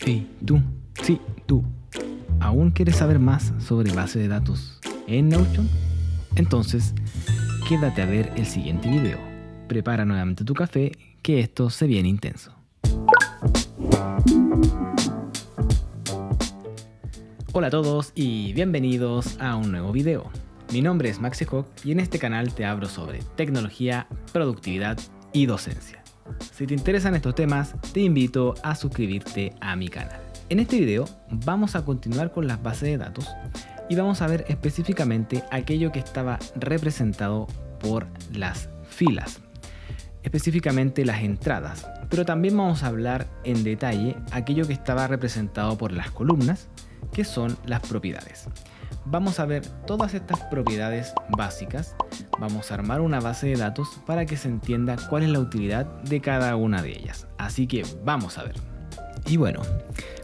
Hey, tú, sí, tú, ¿aún quieres saber más sobre base de datos en Notion? Entonces, quédate a ver el siguiente video. Prepara nuevamente tu café, que esto se viene intenso. Hola a todos y bienvenidos a un nuevo video. Mi nombre es Maxi Hawk y en este canal te hablo sobre tecnología, productividad y docencia. Si te interesan estos temas, te invito a suscribirte a mi canal. En este video vamos a continuar con las bases de datos y vamos a ver específicamente aquello que estaba representado por las filas, específicamente las entradas, pero también vamos a hablar en detalle aquello que estaba representado por las columnas, que son las propiedades. Vamos a ver todas estas propiedades básicas, vamos a armar una base de datos para que se entienda cuál es la utilidad de cada una de ellas. Así que vamos a ver. Y bueno,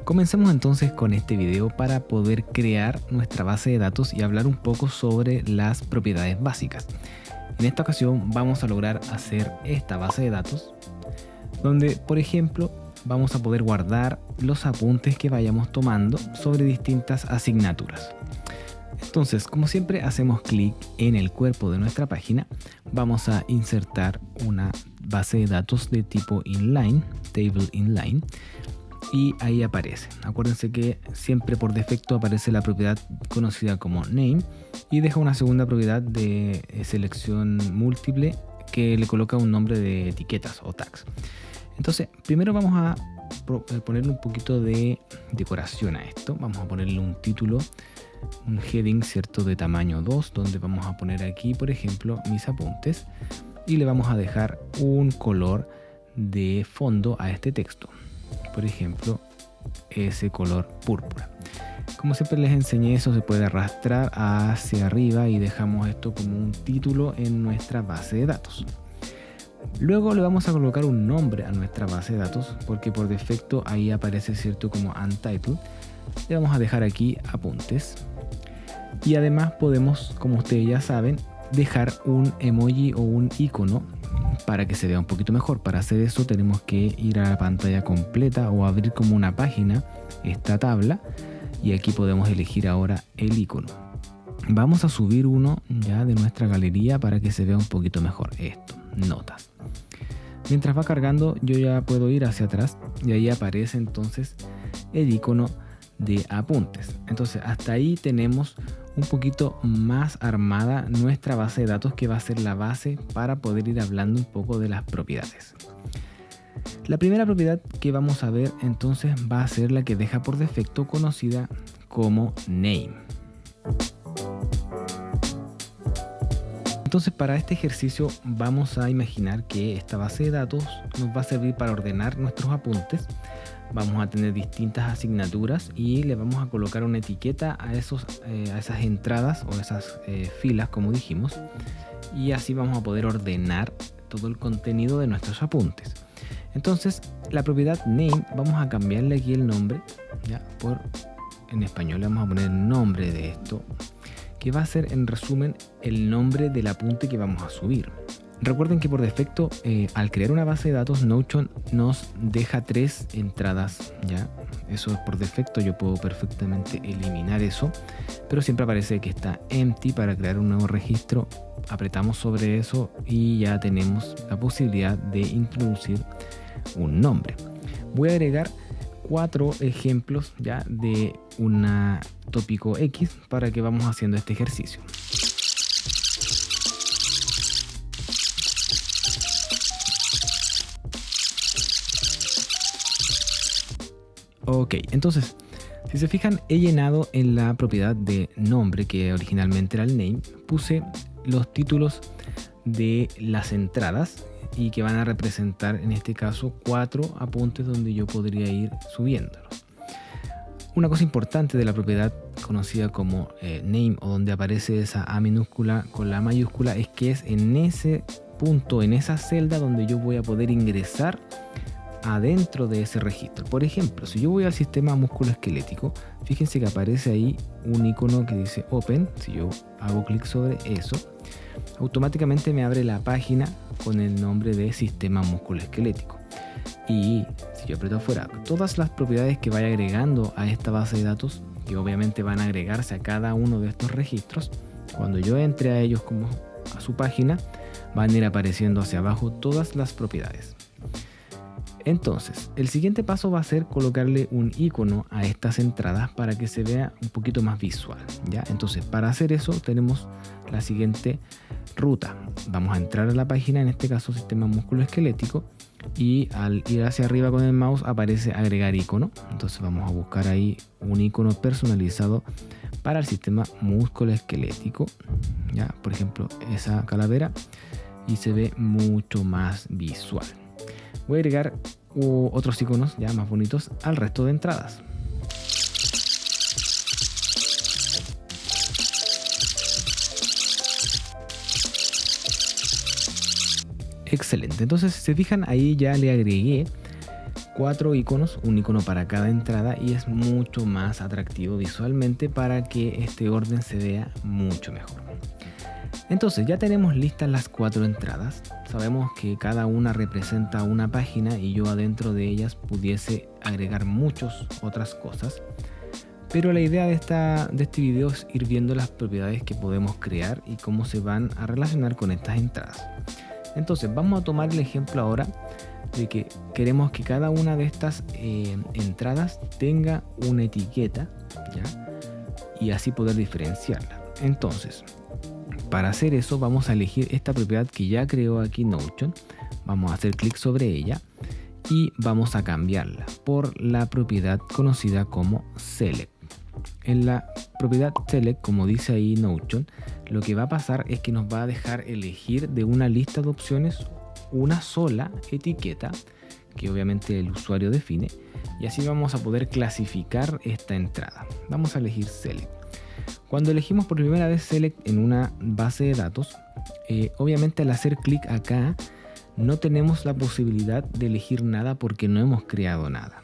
comencemos entonces con este video para poder crear nuestra base de datos y hablar un poco sobre las propiedades básicas. En esta ocasión vamos a lograr hacer esta base de datos donde, por ejemplo, vamos a poder guardar los apuntes que vayamos tomando sobre distintas asignaturas. Entonces, como siempre, hacemos clic en el cuerpo de nuestra página, vamos a insertar una base de datos de tipo inline, table inline, y ahí aparece. Acuérdense que siempre por defecto aparece la propiedad conocida como name y deja una segunda propiedad de selección múltiple que le coloca un nombre de etiquetas o tags. Entonces, primero vamos a ponerle un poquito de decoración a esto. Vamos a ponerle un título, un heading, ¿cierto?, de tamaño 2, donde vamos a poner aquí, por ejemplo, mis apuntes, y le vamos a dejar un color de fondo a este texto. Por ejemplo, ese color púrpura. Como siempre les enseñé, eso se puede arrastrar hacia arriba y dejamos esto como un título en nuestra base de datos. Luego le vamos a colocar un nombre a nuestra base de datos, porque por defecto ahí aparece, cierto, como untitled. Le vamos a dejar aquí apuntes. Y además podemos, como ustedes ya saben, dejar un emoji o un icono para que se vea un poquito mejor. Para hacer eso tenemos que ir a la pantalla completa o abrir como una página esta tabla, y aquí podemos elegir ahora el icono. Vamos a subir uno ya de nuestra galería para que se vea un poquito mejor. Esto, notas. Mientras va cargando, yo ya puedo ir hacia atrás y ahí aparece entonces el icono de apuntes. Entonces hasta ahí tenemos un poquito más armada nuestra base de datos, que va a ser la base para poder ir hablando un poco de las propiedades. La primera propiedad que vamos a ver entonces va a ser la que deja por defecto, conocida como name. Entonces, para este ejercicio vamos a imaginar que esta base de datos nos va a servir para ordenar nuestros apuntes. Vamos a tener distintas asignaturas y le vamos a colocar una etiqueta a esas entradas o esas filas, como dijimos, y así vamos a poder ordenar todo el contenido de nuestros apuntes. Entonces, la propiedad name, vamos a cambiarle aquí el nombre, ¿ya? En español le vamos a poner el nombre de esto, que va a ser, en resumen, el nombre del apunte que vamos a subir. Recuerden que por defecto, al crear una base de datos, Notion nos deja 3 entradas, ¿ya? Eso es por defecto, yo puedo perfectamente eliminar eso, pero siempre aparece que está empty. Para crear un nuevo registro, apretamos sobre eso y ya tenemos la posibilidad de introducir un nombre. Voy a agregar 4 ejemplos ya de un tópico X para que vamos haciendo este ejercicio. Ok, entonces, si se fijan, he llenado en la propiedad de nombre, que originalmente era el name, puse los títulos de las entradas y que van a representar, en este caso, 4 apuntes donde yo podría ir subiéndolos. Una cosa importante de la propiedad conocida como name, o donde aparece esa A minúscula con la mayúscula, es que es en ese punto, en esa celda, donde yo voy a poder ingresar adentro de ese registro. Por ejemplo, si yo voy al sistema musculoesquelético, fíjense que aparece ahí un icono que dice Open. Si yo hago clic sobre eso, automáticamente me abre la página con el nombre de sistema musculoesquelético. Y si yo aprieto afuera, todas las propiedades que vaya agregando a esta base de datos, que obviamente van a agregarse a cada uno de estos registros, cuando yo entre a ellos como a su página, van a ir apareciendo hacia abajo todas las propiedades. Entonces, el siguiente paso va a ser colocarle un icono a estas entradas para que se vea un poquito más visual, ¿ya? Entonces, para hacer eso tenemos la siguiente ruta. Vamos a entrar a la página, en este caso Sistema Musculoesquelético, y al ir hacia arriba con el mouse aparece agregar icono. Entonces vamos a buscar ahí un icono personalizado para el sistema musculoesquelético, ¿ya? Por ejemplo, esa calavera, y se ve mucho más visual. Voy a agregar otros iconos ya más bonitos al resto de entradas. Excelente, entonces si se fijan, ahí ya le agregué 4 iconos, un icono para cada entrada, y es mucho más atractivo visualmente para que este orden se vea mucho mejor. Entonces ya tenemos listas las 4 entradas. Sabemos que cada una representa una página y yo adentro de ellas pudiese agregar muchas otras cosas. Pero la idea de este video es ir viendo las propiedades que podemos crear y cómo se van a relacionar con estas entradas. Entonces vamos a tomar el ejemplo ahora de que queremos que cada una de estas entradas tenga una etiqueta, ¿ya? Y así poder diferenciarla. Entonces, para hacer eso vamos a elegir esta propiedad que ya creó aquí Notion. Vamos a hacer clic sobre ella y vamos a cambiarla por la propiedad conocida como Select. En la propiedad Select, como dice ahí Notion, lo que va a pasar es que nos va a dejar elegir de una lista de opciones una sola etiqueta que obviamente el usuario define, y así vamos a poder clasificar esta entrada. Vamos a elegir Select. Cuando elegimos por primera vez Select en una base de datos, obviamente al hacer clic acá no tenemos la posibilidad de elegir nada porque no hemos creado nada.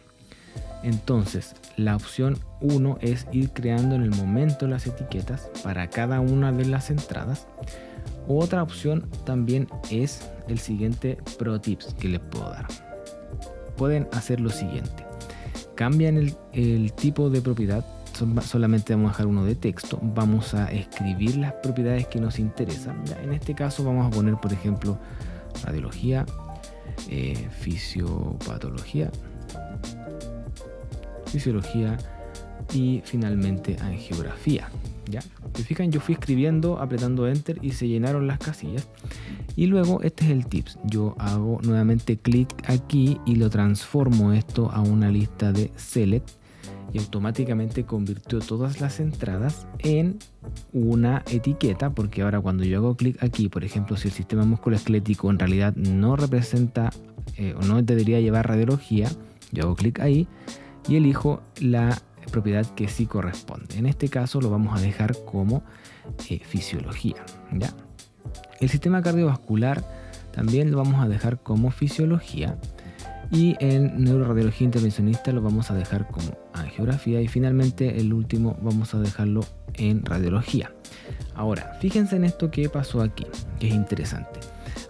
Entonces la opción 1 es ir creando en el momento las etiquetas para cada una de las entradas. Otra opción también es el siguiente pro tips que les puedo dar. Pueden hacer lo siguiente: cambian el tipo de propiedad, solamente vamos a dejar uno de texto, vamos a escribir las propiedades que nos interesan. Ya, en este caso vamos a poner, por ejemplo, radiología, fisiopatología, fisiología y finalmente angiografía. ¿Ya? Si fijan, yo fui escribiendo, apretando enter y se llenaron las casillas. Y luego este es el tips. Yo hago nuevamente clic aquí y lo transformo esto a una lista de select y automáticamente convirtió todas las entradas en una etiqueta, porque ahora cuando yo hago clic aquí, por ejemplo, si el sistema musculoesquelético en realidad no representa o no debería llevar radiología, yo hago clic ahí y elijo la propiedad que sí corresponde. En este caso lo vamos a dejar como fisiología, ¿ya? El sistema cardiovascular también lo vamos a dejar como fisiología, y en neuroradiología intervencionista lo vamos a dejar como angiografía, y finalmente el último vamos a dejarlo en radiología. Ahora, fíjense en esto que pasó aquí, que es interesante.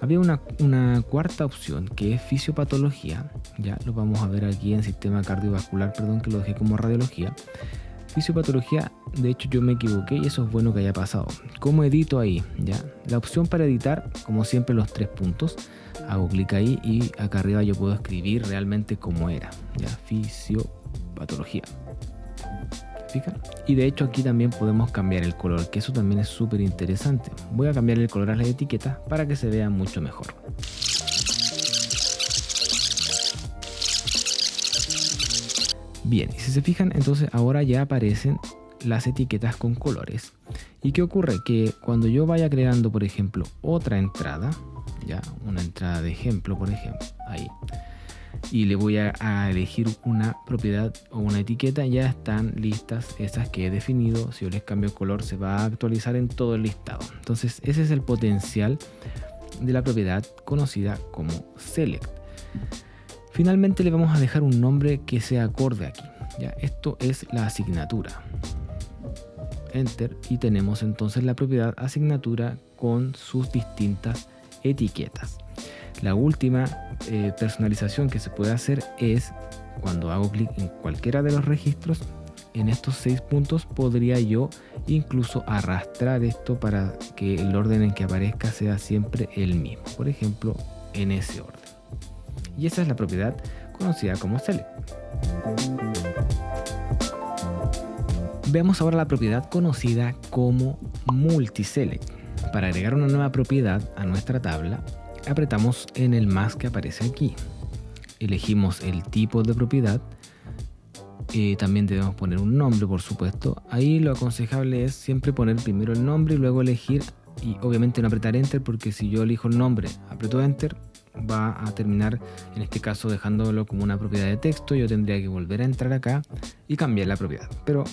Había una cuarta opción que es fisiopatología, ya lo vamos a ver aquí en sistema cardiovascular, perdón, que lo dejé como radiología. Fisiopatología, de hecho yo me equivoqué y eso es bueno que haya pasado. ¿Cómo edito ahí? Ya, la opción para editar, como siempre, los 3 puntos. Hago clic ahí y acá arriba yo puedo escribir realmente como era, ya, fisiopatología. ¿Fijan? Y de hecho aquí también podemos cambiar el color, que eso también es súper interesante. Voy a cambiar el color a las etiquetas para que se vea mucho mejor. Bien, y si se fijan, entonces ahora ya aparecen las etiquetas con colores. ¿Y qué ocurre? Que cuando yo vaya creando, por ejemplo, otra entrada, ya, una entrada de ejemplo, por ejemplo, ahí, y le voy a elegir una propiedad o una etiqueta, ya están listas esas que he definido. Si yo les cambio el color, se va a actualizar en todo el listado. Entonces ese es el potencial de la propiedad conocida como select. Finalmente le vamos a dejar un nombre que sea acorde aquí, ya, esto es la asignatura. Enter, y tenemos entonces la propiedad asignatura con sus distintas etiquetas. La última personalización que se puede hacer es cuando hago clic en cualquiera de los registros. En estos 6 puntos podría yo incluso arrastrar esto para que el orden en que aparezca sea siempre el mismo, por ejemplo en ese orden. Y esa es la propiedad conocida como select. Veamos ahora la propiedad conocida como multiselect. Para agregar una nueva propiedad a nuestra tabla, apretamos en el más que aparece aquí. Elegimos el tipo de propiedad. También debemos poner un nombre, por supuesto. Ahí lo aconsejable es siempre poner primero el nombre y luego elegir, y obviamente no apretar enter, porque si yo elijo el nombre, aprieto enter, va a terminar en este caso dejándolo como una propiedad de texto. Yo tendría que volver a entrar acá y cambiar la propiedad, pero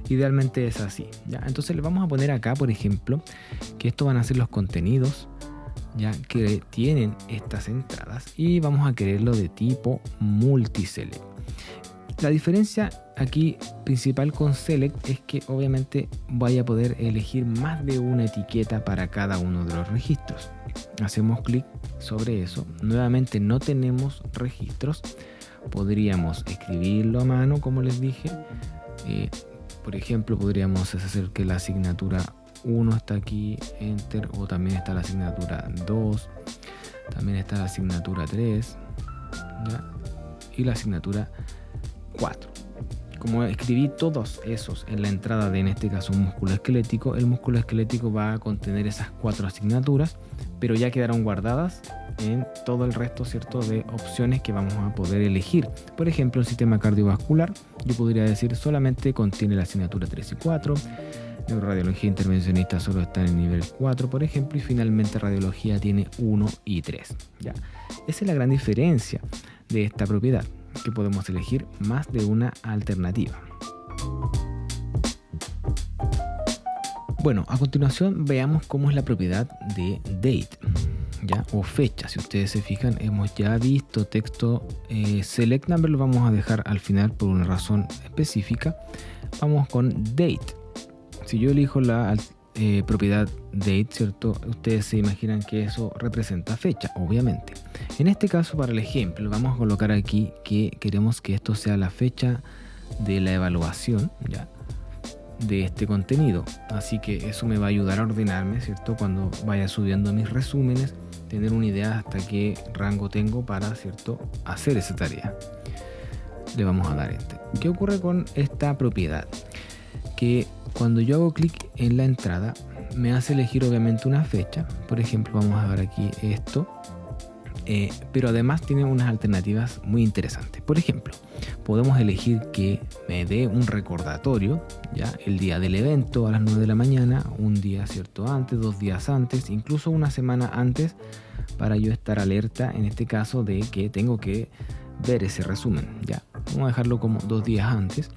idealmente es así, ¿ya? Entonces le vamos a poner acá, por ejemplo, que estos van a ser los contenidos, ya, que tienen estas entradas, y vamos a quererlo de tipo multiselect. La diferencia aquí principal con select es que obviamente vaya a poder elegir más de una etiqueta para cada uno de los registros. Hacemos clic sobre eso. Nuevamente no tenemos registros. Podríamos escribirlo a mano, como les dije. Por ejemplo, podríamos hacer que la asignatura 1 está aquí, enter, o también está la asignatura 2, también está la asignatura 3, ¿ya? Y la asignatura 4. Como escribí todos esos en la entrada de, en este caso, un músculo esquelético, el músculo esquelético va a contener esas 4 asignaturas, pero ya quedaron guardadas en todo el resto, ¿cierto?, de opciones que vamos a poder elegir. Por ejemplo, el sistema cardiovascular, yo podría decir solamente contiene la asignatura 3 y 4, neuroradiología intervencionista solo está en el nivel 4, por ejemplo, y finalmente radiología tiene 1 y 3. ¿Ya? Esa es la gran diferencia de esta propiedad, que podemos elegir más de una alternativa. Bueno, a continuación veamos cómo es la propiedad de date, ¿ya? O fecha. Si ustedes se fijan, hemos ya visto texto select number, lo vamos a dejar al final por una razón específica. Vamos con date. Si yo elijo la propiedad date, ¿cierto? Ustedes se imaginan que eso representa fecha, obviamente. En este caso, para el ejemplo, vamos a colocar aquí que queremos que esto sea la fecha de la evaluación, ¿ya?, de este contenido. Así que eso me va a ayudar a ordenarme, ¿cierto?, cuando vaya subiendo mis resúmenes, tener una idea hasta qué rango tengo para, ¿cierto?, hacer esa tarea. Le vamos a dar enter. ¿Qué ocurre con esta propiedad? Que cuando yo hago clic en la entrada me hace elegir obviamente una fecha. Por ejemplo, vamos a ver aquí esto, pero además tiene unas alternativas muy interesantes. Por ejemplo, podemos elegir que me dé un recordatorio, ya, el día del evento a las 9 de la mañana, un día, ¿cierto?, antes, 2 días antes, incluso una semana antes, para yo estar alerta en este caso de que tengo que ver ese resumen. Ya, vamos a dejarlo como 2 días antes.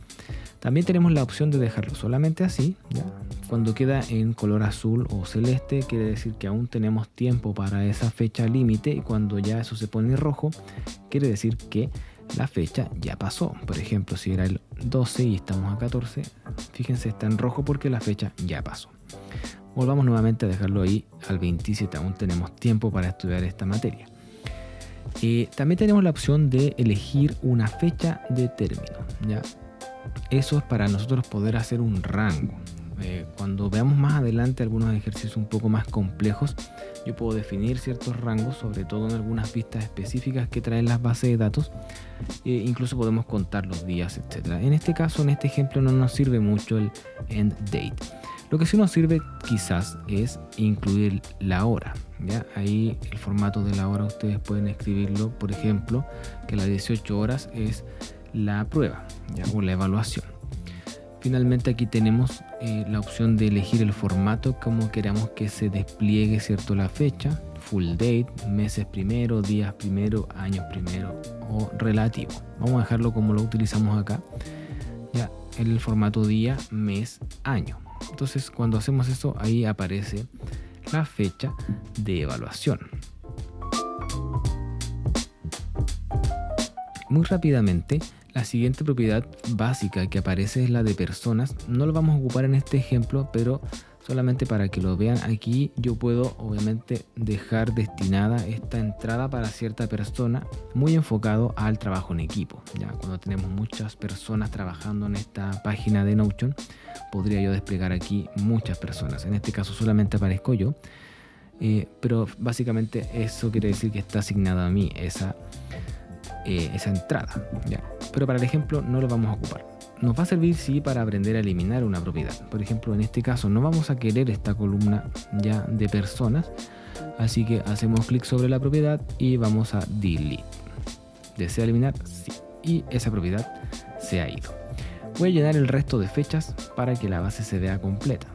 También tenemos la opción de dejarlo solamente así, ¿ya? Cuando queda en color azul o celeste, quiere decir que aún tenemos tiempo para esa fecha límite, y cuando ya eso se pone rojo, quiere decir que la fecha ya pasó. Por ejemplo, si era el 12 y estamos a 14, fíjense, está en rojo porque la fecha ya pasó. Volvamos nuevamente a dejarlo ahí al 27, aún tenemos tiempo para estudiar esta materia. También tenemos la opción de elegir una fecha de término, ¿ya? Eso es para nosotros poder hacer un rango. Cuando veamos más adelante algunos ejercicios un poco más complejos, yo puedo definir ciertos rangos, sobre todo en algunas vistas específicas que traen las bases de datos. Incluso podemos contar los días, etc. En este caso, en este ejemplo, no nos sirve mucho el end date. Lo que sí nos sirve quizás es incluir la hora, ¿ya? Ahí el formato de la hora ustedes pueden escribirlo, por ejemplo, que las 18 horas es la prueba, ¿ya?, o la evaluación. Finalmente aquí tenemos la opción de elegir el formato como queramos que se despliegue, ¿cierto?, la fecha, full date, meses primero, días primero, años primero o relativo. Vamos a dejarlo como lo utilizamos acá, ya, en el formato día, mes, año. Entonces cuando hacemos eso, ahí aparece la fecha de evaluación. Muy rápidamente, la siguiente propiedad básica que aparece es la de personas. No lo vamos a ocupar en este ejemplo, pero Solamente para que lo vean, aquí yo puedo obviamente dejar destinada esta entrada para cierta persona, muy enfocado al trabajo en equipo. Ya cuando tenemos muchas personas trabajando en esta página de Notion, podría yo desplegar aquí muchas personas. En este caso solamente aparezco yo, pero básicamente eso quiere decir que está asignada a mí esa entrada, ¿ya? Pero para el ejemplo no lo vamos a ocupar. Nos va a servir sí para aprender a eliminar una propiedad. Por ejemplo, en este caso no vamos a querer esta columna ya de personas, así que hacemos clic sobre la propiedad y vamos a delete. ¿Desea eliminar? Sí. Y esa propiedad se ha ido. Voy a llenar el resto de fechas para que la base se vea completa.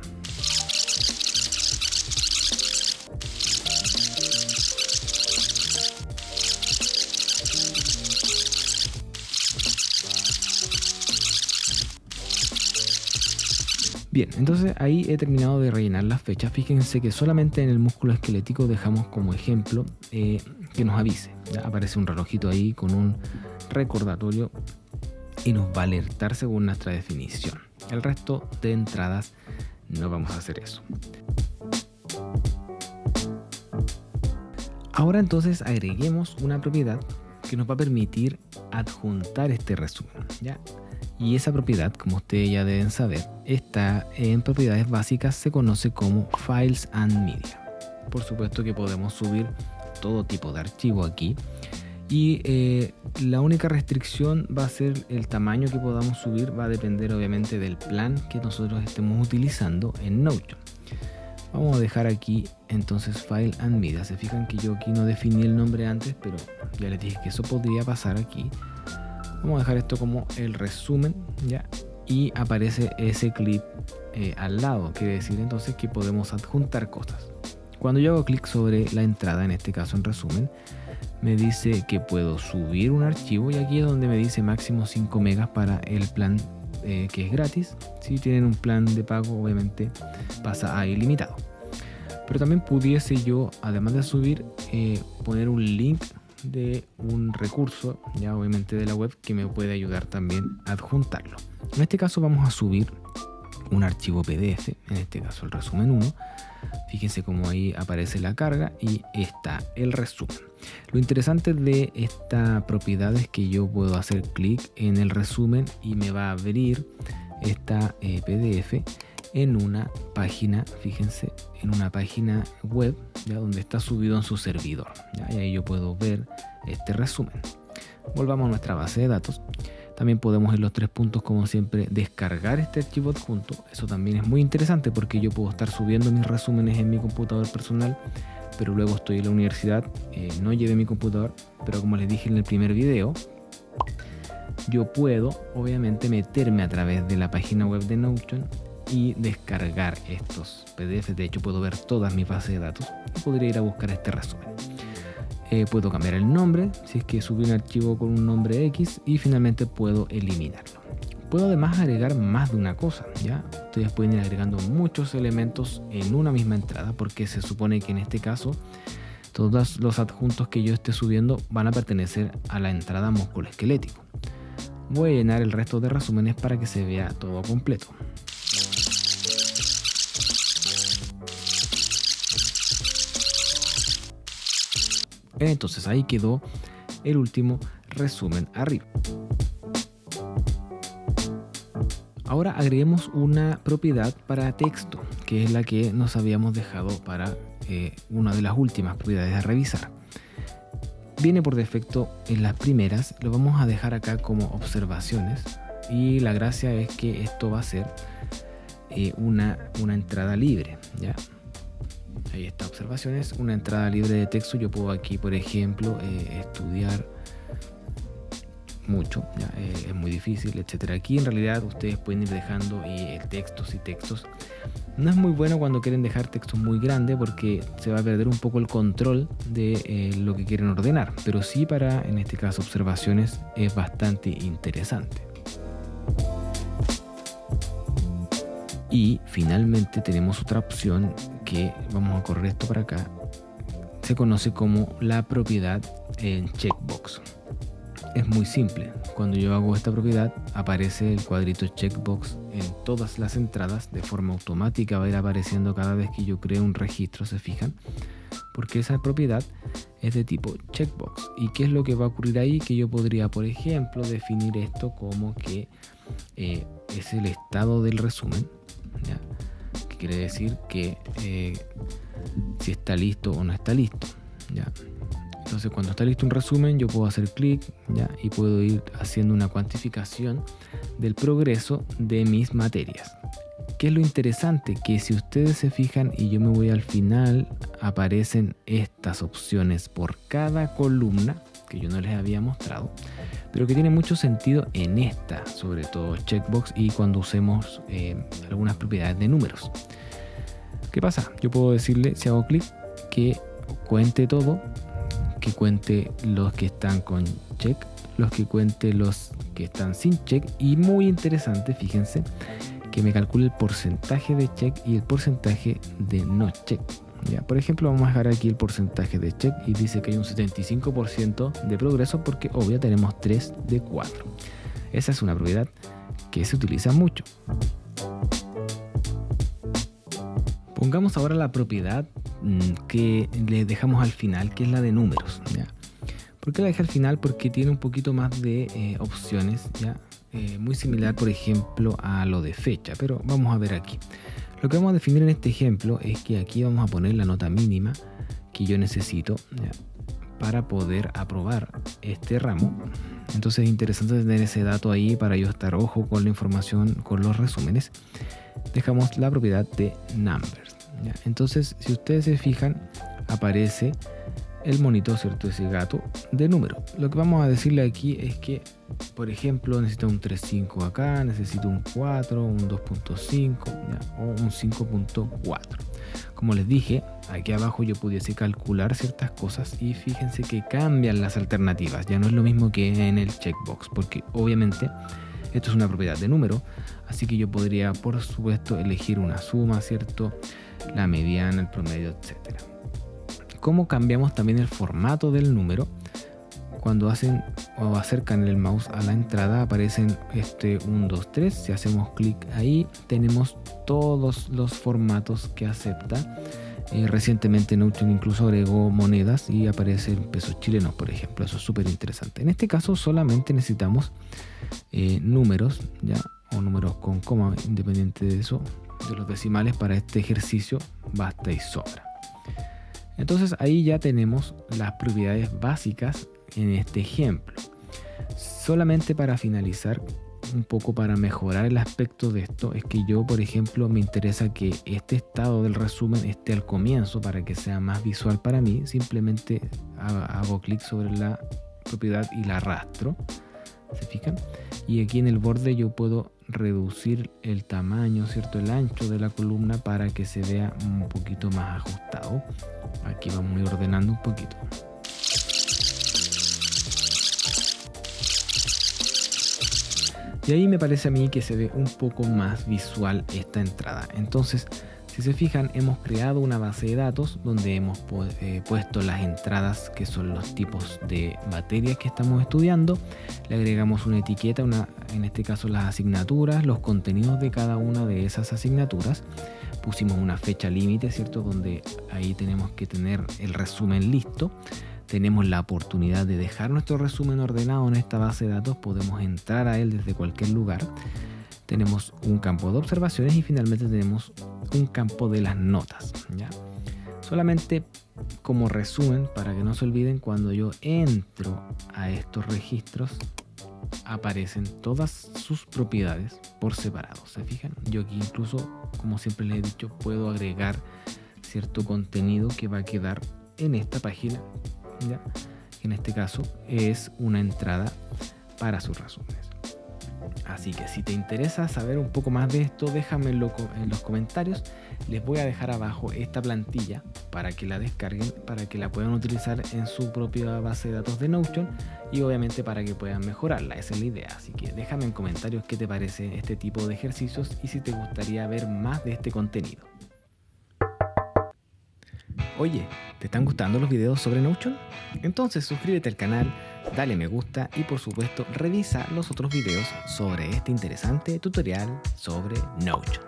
Bien, entonces ahí he terminado de rellenar las fechas. Fíjense que solamente en el músculo esquelético dejamos como ejemplo que nos avise. ¿Ya? Aparece un relojito ahí con un recordatorio y nos va a alertar según nuestra definición. El resto de entradas no vamos a hacer eso. Ahora entonces agreguemos una propiedad que nos va a permitir adjuntar este resumen, ¿ya? Y esa propiedad, como ustedes ya deben saber, está en propiedades básicas, se conoce como Files and Media. Por supuesto que podemos subir todo tipo de archivo aquí y la única restricción va a ser el tamaño que podamos subir, va a depender obviamente del plan que nosotros estemos utilizando en Notion. Vamos a dejar aquí entonces File and Media. Se fijan que yo aquí no definí el nombre antes, pero ya les dije que eso podría pasar aquí. Vamos a dejar esto como el resumen, ¿ya? Y aparece ese clip al lado, quiere decir entonces que podemos adjuntar cosas. Cuando yo hago clic sobre la entrada, en este caso en resumen, me dice que puedo subir un archivo y aquí es donde me dice máximo 5 megas para el plan que es gratis. Si tienen un plan de pago, obviamente pasa a ilimitado. Pero también pudiese yo, además de subir, poner un link de un recurso, ya obviamente de la web, que me puede ayudar también a adjuntarlo. En este caso vamos a subir un archivo PDF, en este caso el resumen 1. Fíjense cómo ahí aparece la carga y está el resumen. Lo interesante de esta propiedad es que yo puedo hacer clic en el resumen y me va a abrir esta PDF en una página, fíjense, en una página web, ¿ya? Donde está subido en su servidor, ¿ya? Y ahí yo puedo ver este resumen. Volvamos a nuestra base de datos. También podemos en los 3 puntos, como siempre, descargar este archivo adjunto. Eso también es muy interesante porque yo puedo estar subiendo mis resúmenes en mi computador personal, pero luego estoy en la universidad, no llevé mi computador, pero como les dije en el primer video, yo puedo obviamente meterme a través de la página web de Notion y descargar estos PDFs. De hecho puedo ver todas mis bases de datos y podría ir a buscar este resumen. Puedo cambiar el nombre si es que subí un archivo con un nombre X y finalmente puedo eliminarlo. Puedo además agregar más de una cosa, ¿ya? Ustedes pueden ir agregando muchos elementos en una misma entrada porque se supone que en este caso todos los adjuntos que yo esté subiendo van a pertenecer a la entrada músculo esquelético. Voy a llenar el resto de resúmenes para que se vea todo completo. Entonces ahí quedó el último resumen arriba. Ahora agreguemos una propiedad para texto, que es la que nos habíamos dejado para una de las últimas propiedades a revisar. Viene por defecto en las primeras, lo vamos a dejar acá como observaciones y la gracia es que esto va a ser una entrada libre, ¿ya? Ahí está, observaciones, una entrada libre de texto. Yo puedo aquí, por ejemplo, estudiar mucho, ¿ya? Es muy difícil, etcétera. Aquí en realidad ustedes pueden ir dejando textos y textos. No es muy bueno cuando quieren dejar textos muy grandes porque se va a perder un poco el control de lo que quieren ordenar, pero sí para, en este caso, observaciones es bastante interesante. Y finalmente tenemos otra opción que vamos a correr esto para acá. Se conoce como la propiedad en checkbox. Es muy simple. cuando yo hago esta propiedad aparece el cuadrito checkbox en todas las entradas de forma automática, va a ir apareciendo cada vez que yo creo un registro, ¿se fijan? Porque esa propiedad es de tipo checkbox. ¿Y qué es lo que va a ocurrir ahí? Que yo podría, por ejemplo, definir esto como que es el estado del resumen, ¿ya? Que quiere decir que si está listo o no está listo, ¿ya? Entonces cuando está listo un resumen yo puedo hacer clic, ¿ya? Y puedo ir haciendo una cuantificación del progreso de mis materias. ¿Qué es lo interesante? Que si ustedes se fijan y yo me voy al final, aparecen estas opciones por cada columna que yo no les había mostrado, pero que tiene mucho sentido en esta, sobre todo checkbox, y cuando usemos algunas propiedades de números. ¿Qué pasa? Yo puedo decirle, si hago clic, que cuente todo, que cuente los que están con check, los que cuente los que están sin check, y muy interesante, fíjense, que me calcule el porcentaje de check y el porcentaje de no check. Ya, por ejemplo, vamos a dejar aquí el porcentaje de check y dice que hay un 75% de progreso porque obvio tenemos 3 de 4. Esa es una propiedad que se utiliza mucho. Pongamos ahora la propiedad que le dejamos al final, que es la de números, ¿ya? ¿Por qué la dejé al final? Porque tiene un poquito más de opciones, ¿ya? Muy similar, por ejemplo, a lo de fecha, pero vamos a ver aquí. Lo que vamos a definir en este ejemplo es que aquí vamos a poner la nota mínima que yo necesito, ¿ya? Para poder aprobar este ramo. Entonces es interesante tener ese dato ahí para yo estar ojo con la información, con los resúmenes. Dejamos la propiedad de numbers, ¿ya? Entonces, si ustedes se fijan, aparece el monito, ¿cierto? Ese gato de número. Lo que vamos a decirle aquí es que, por ejemplo, necesito un 3.5 acá, necesito un 4, un 2.5, ¿ya? O un 5.4. Como les dije, aquí abajo yo pudiese calcular ciertas cosas y fíjense que cambian las alternativas. Ya no es lo mismo que en el checkbox, porque obviamente esto es una propiedad de número, así que yo podría, por supuesto, elegir una suma, ¿cierto? La mediana, el promedio, etcétera. ¿Cómo cambiamos también el formato del número? Cuando hacen o acercan el mouse a la entrada aparecen 1, 2, 3. Si hacemos clic ahí tenemos todos los formatos que acepta. Recientemente Notion incluso agregó monedas y aparecen pesos chilenos, por ejemplo. Eso es súper interesante. En este caso solamente necesitamos números, ¿ya? O números con coma, independiente de eso, de los decimales. Para este ejercicio basta y sobra. Entonces ahí ya tenemos las propiedades básicas en este ejemplo. Solamente para finalizar, un poco para mejorar el aspecto de esto, es que yo, por ejemplo, me interesa que este estado del resumen esté al comienzo para que sea más visual para mí. Simplemente hago clic sobre la propiedad y la arrastro. ¿Se fijan? Y aquí en el borde yo puedo reducir el tamaño, ¿cierto? El ancho de la columna para que se vea un poquito más ajustado. Aquí vamos a ir ordenando un poquito. Y ahí me parece a mí que se ve un poco más visual esta entrada. Entonces, si se fijan, hemos creado una base de datos donde hemos puesto las entradas, que son los tipos de materias que estamos estudiando. Le agregamos una etiqueta, en este caso las asignaturas, los contenidos de cada una de esas asignaturas. Pusimos una fecha límite, ¿cierto? Donde ahí tenemos que tener el resumen listo. Tenemos la oportunidad de dejar nuestro resumen ordenado en esta base de datos. Podemos entrar a él desde cualquier lugar. Tenemos un campo de observaciones y finalmente tenemos un campo de las notas, ¿ya? Solamente como resumen, para que no se olviden, cuando yo entro a estos registros aparecen todas sus propiedades por separado. ¿Se fijan? Yo aquí incluso, como siempre les he dicho, puedo agregar cierto contenido que va a quedar en esta página, ¿ya? En este caso es una entrada para sus resúmenes. Así que si te interesa saber un poco más de esto, déjamelo en los comentarios. Les voy a dejar abajo esta plantilla para que la descarguen, para que la puedan utilizar en su propia base de datos de Notion y obviamente para que puedan mejorarla. Esa es la idea. Así que déjame en comentarios qué te parece este tipo de ejercicios y si te gustaría ver más de este contenido. Oye, ¿te están gustando los videos sobre Notion? Entonces suscríbete al canal, dale me gusta y por supuesto revisa los otros videos sobre este interesante tutorial sobre Notion.